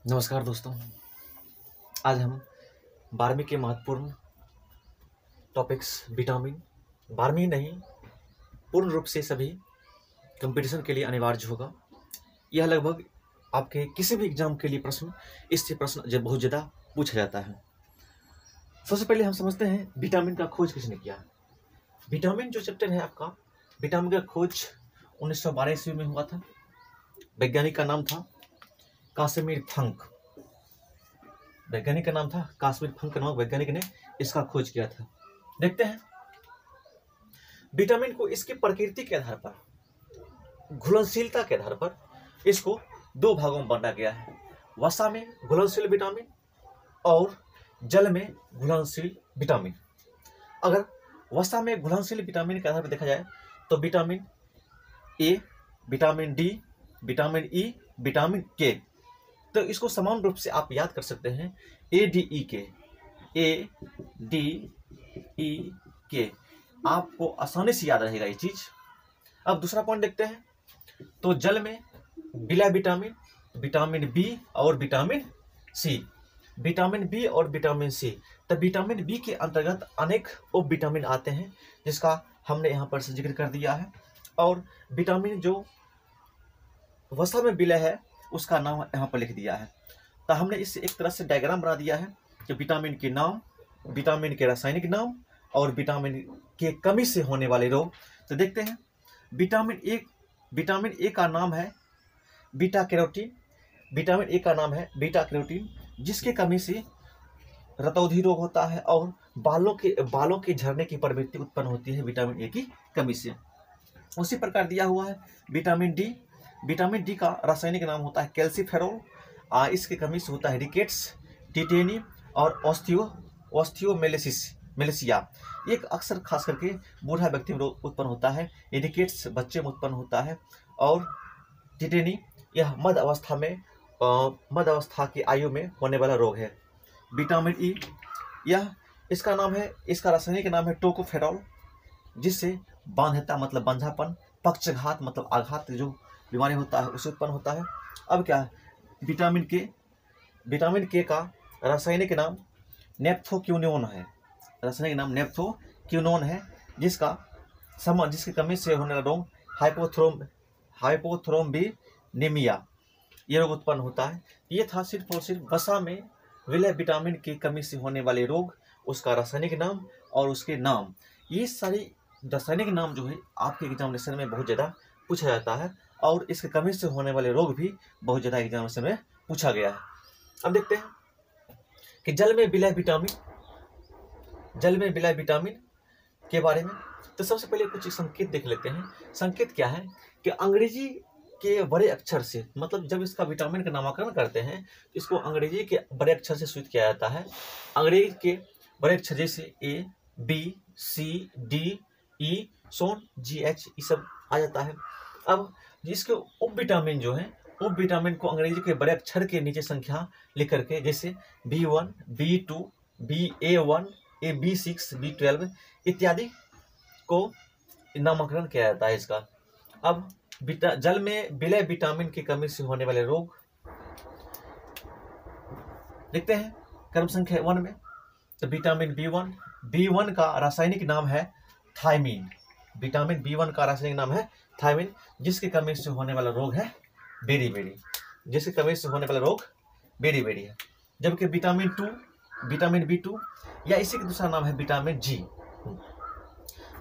नमस्कार दोस्तों। आज हम 12वीं के महत्वपूर्ण टॉपिक्स विटामिन 12वीं नहीं, पूर्ण रूप से सभी कंपटीशन के लिए अनिवार्य होगा। यह लगभग आपके किसी भी एग्जाम के लिए इससे प्रश्न जो बहुत ज़्यादा पूछा जाता है। सबसे पहले हम समझते हैं विटामिन का खोज किसने किया। विटामिन जो चैप्टर है आपका, विटामिन का खोज 1912 ईस्वी में हुआ था। वैज्ञानिक का नाम था कासिमिर फंक। वैज्ञानिक का नाम था कासिमिर फंक नामक वैज्ञानिक ने इसका खोज किया था। देखते हैं विटामिन को इसकी प्रकृति के आधार पर, घुलनशीलता के आधार पर इसको दो भागों में बांटा गया है। वसा में घुलनशील विटामिन और जल में घुलनशील विटामिन। अगर वसा में घुलनशील विटामिन के आधार पर देखा जाए तो vitamin A, vitamin D, vitamin E, vitamin के, तो इसको समान रूप से आप याद कर सकते हैं ए डी ई के, ए डी ई के, आपको आसानी से याद रहेगा ये चीज। अब दूसरा पॉइंट देखते हैं तो जल में बिला विटामिन, विटामिन बी और विटामिन सी। विटामिन बी और विटामिन सी, तो विटामिन बी के अंतर्गत अनेक उप विटामिन आते हैं जिसका हमने यहाँ पर जिक्र कर दिया है। और विटामिन जो वसा में विलय है उसका नाम यहाँ पर लिख दिया है। तो हमने इससे एक तरह से डायग्राम बना दिया है कि विटामिन के नाम, विटामिन के रासायनिक नाम और विटामिन के कमी से होने वाले रोग। तो देखते हैं विटामिन ए का नाम है बीटा कैरोटीन। विटामिन ए का नाम है बीटा कैरोटीन, जिसके कमी से रतौंधी रोग होता है और बालों के झड़ने की प्रवृत्ति उत्पन्न होती है विटामिन ए की कमी से। उसी प्रकार दिया हुआ है विटामिन डी। विटामिन डी का रासायनिक नाम होता है कैल्सीफेरॉल। इसके कमी से होता है रिकेट्स, टिटेनी और ऑस्टियोमेलेसिया। एक अक्सर खास करके बूढ़ा व्यक्ति में रोग उत्पन्न होता है। रिकेट्स बच्चे में उत्पन्न होता है और टिटेनी यह मध्य अवस्था की आयु में होने वाला रोग है। विटामिन ई, इसका रासायनिक नाम है टोकोफेरॉल, जिससे बांध्यता मतलब बंधापन, पक्षघात मतलब आघात जो बीमारी होता है उससे उत्पन्न होता है। अब क्या है, विटामिन के का रासायनिक नाम नेप्थोक्विनोन है। रासायनिक नाम नेप्थोक्विनोन है, जिसकी कमी से होने वाला रोग हाइपोथ्रोम्बिनेमिया ये रोग उत्पन्न होता है। ये था सिर्फ और सिर्फ वसा में विलय विटामिन की कमी से होने वाले रोग, उसका रासायनिक नाम और उसके नाम। ये सारी रासायनिक नाम जो है आपके एग्जामिनेशन में बहुत ज़्यादा पूछा जाता है और इसके कमी से होने वाले रोग भी बहुत ज़्यादा एग्जामिनेशन में पूछा गया है। अब देखते हैं कि जल में विलय विटामिन के बारे में। तो सबसे पहले कुछ संकेत देख लेते हैं। संकेत क्या है कि अंग्रेजी के बड़े अक्षर से, मतलब जब इसका विटामिन का नामकरण करते हैं तो इसको अंग्रेजी के बड़े अक्षर से सूचित किया जाता है। अंग्रेजी के बड़े अक्षर जैसे ए, बी, सी, डी, ई, सोन, जी, एच, ये सब आ जाता है। अब जिसके उप विटामिन जो है, उप विटामिन को अंग्रेजी के बड़े अक्षर के नीचे संख्या लिख करके, जैसे B1, B2, BA1, AB6, B12 इत्यादि को नामकरण किया जाता है इसका। अब जल में विलय विटामिन की कमी से होने वाले रोग देखते हैं क्रम संख्या 1 में। तो विटामिन B1 का रासायनिक नाम है थायमीन। विटामिन B1 का रासायनिक नाम है थायमीन, जिसकी कमी से होने वाला रोग है बेरी। जिसकी कमी से होने वाला रोग बेरी है। जबकि विटामिन B2 या इसी का दूसरा नाम है विटामिन जी,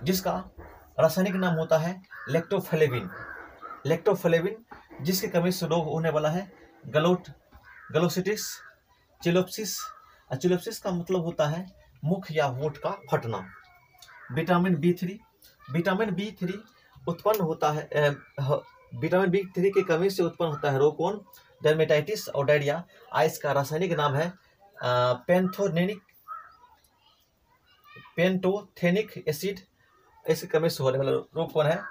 जिसका रासायनिक नाम होता है लेक्टोफेलेविन, जिसकी कमी से रोग होने वाला है ग्लोसिटिस, चिलोप्सिस का मतलब होता है मुख या होठ का फटना। विटामिन B3 उत्पन्न होता है, विटामिन B3 की कमी से उत्पन्न होता है रोग कौन, डर्मेटाइटिस और डायरिया। आइस का रासायनिक नाम है पेंटोथेनिक एसिड। इसकी कमी से होने वाला रोग कौन है,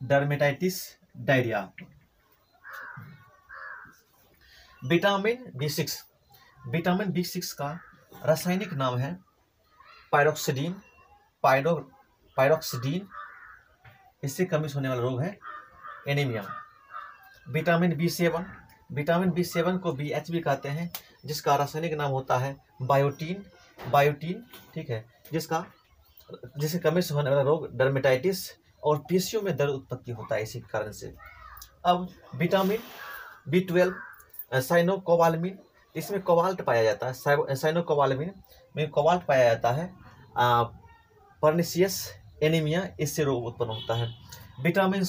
डर्मेटाइटिस, डायरिया। विटामिन B6 का रासायनिक नाम है पायरोक्सिडीन। इससे कमी से होने वाला रोग है anaemia. Vitamin B7 vitamin B7 को BH भी कहते हैं, जिसका रासायनिक नाम होता है बायोटीन, ठीक है, जिसके कमी से होने वाला रोग डर्मेटाइटिस और पेशियों में दर्द उत्पत्ति होता है इसी कारण से। अब विटामिन B12 साइनोकोबालामिन, इसमें कोबाल्ट पाया जाता है। साइनोकोबालामिन में कोबाल्ट पाया जाता है। पर्निशियस एनीमिया, इससे रोग उत्पन्न होता है। विटामिन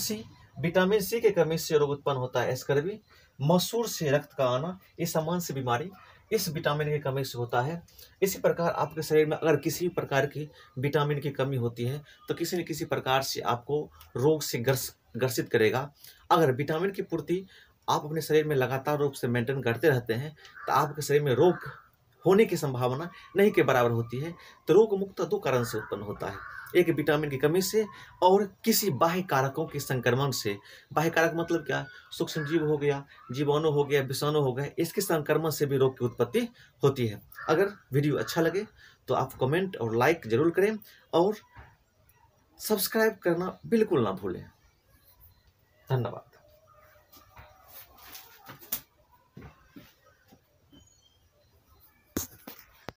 सी के कमी से रोग उत्पन्न होता है स्कर्वी। मसूर से रक्त का आना, ये सामान्य बीमारी इस विटामिन की कमी से होता है। इसी प्रकार आपके शरीर में अगर किसी प्रकार की विटामिन की कमी होती है तो किसी न किसी प्रकार से आपको रोग से ग्रसित करेगा। अगर विटामिन की पूर्ति आप अपने शरीर में लगातार रूप से मेंटेन करते रहते हैं तो आपके शरीर में रोग होने की संभावना नहीं के बराबर होती है। तो रोग मुख्यतः दो कारण से उत्पन्न होता है, एक विटामिन की कमी से और किसी बाह्य कारकों के संक्रमण से। बाह्य कारक मतलब क्या? सूक्ष्म जीव हो गया, जीवाणु हो गया, विषाणु हो गए, इसके संक्रमण से भी रोग की उत्पत्ति होती है। अगर वीडियो अच्छा लगे तो आप कमेंट और लाइक जरूर करें और सब्सक्राइब करना बिल्कुल ना भूलें। धन्यवाद।